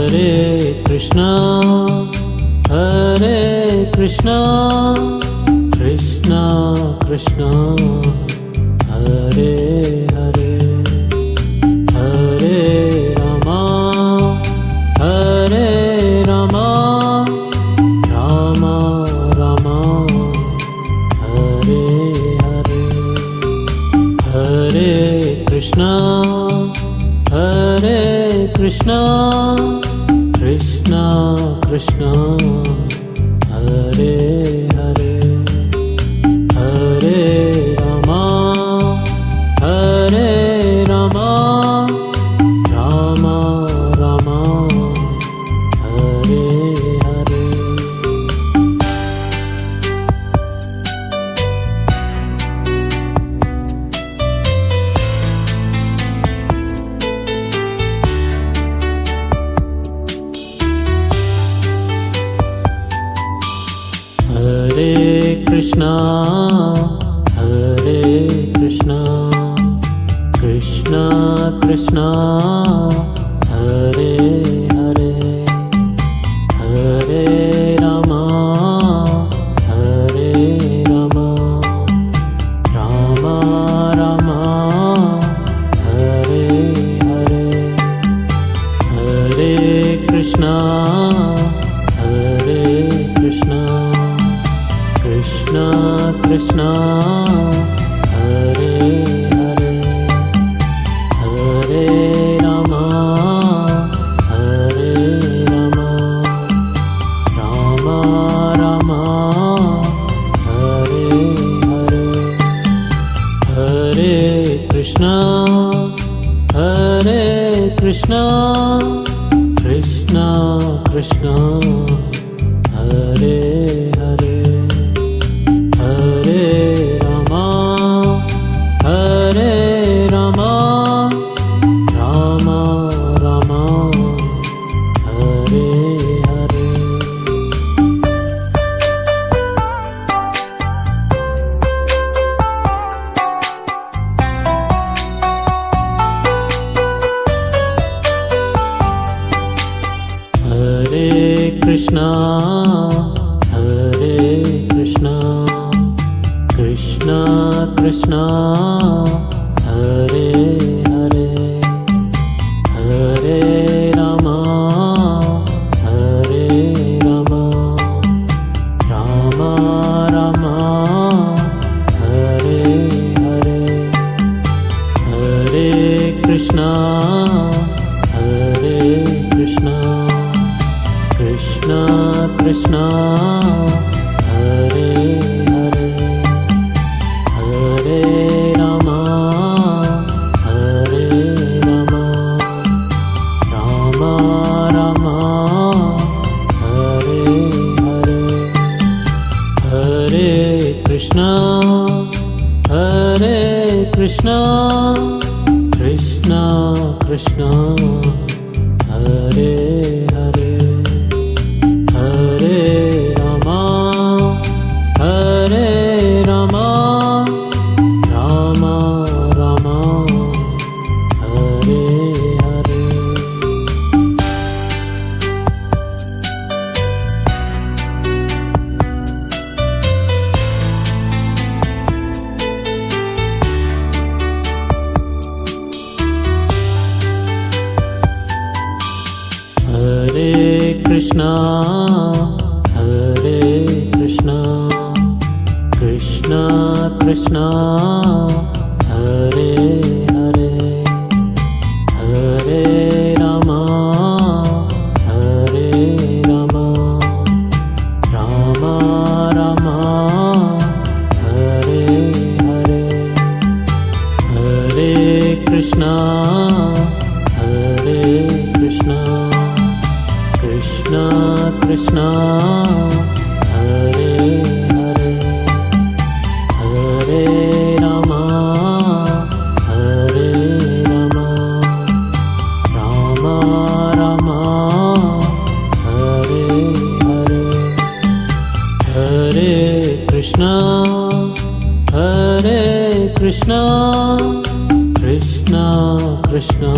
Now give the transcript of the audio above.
Hare Krishna, Hare Krishna, Krishna Krishna, Hare Hare, Hare Rama, Hare Rama, Rama Rama, Hare Hare, Hare Krishna, Hare Krishna, Krishna Krishna, Hare Hare, Hare Rama, Hare Rama, Rama Rama, Hare Hare. Hare Krishna, Hare Krishna, Krishna Krishna, Hare Hare, Hare Rama, Hare Rama, Rama Rama, Hare Hare, Hare Krishna, Hare Krishna, Krishna Krishna, Hare Hare, Hare Rama, Hare Rama, Rama Rama, Hare Hare, Hare Krishna, Hare Krishna, Krishna Krishna, Hare Hare, Hare Rama, Hare Rama, Rama Rama, Hare Hare. Hare Krishna, Hare Krishna, Krishna Krishna, Hare Hare, Hare Rama, Hare Rama, Rama Rama, Hare Hare, Hare Krishna, Hare Krishna, Krishna Krishna, Hare Hare, Hare Rama, Hare Rama, Rama Rama, Hare Hare, Hare Krishna, Hare Krishna, Krishna Krishna, Hare Hare, Hare Rama, Hare Rama, Rama Rama, Hare Hare. Hare Krishna, Hare Krishna, Krishna Krishna, Hare Hare, Hare Rama, Hare Rama, Rama Rama, Hare Hare, Hare Krishna, Hare Krishna, Krishna Krishna, Hare Hare, Hare Rama, Hare Rama, Rama Rama, Hare Hare, Hare Krishna, Hare Krishna, Krishna Krishna,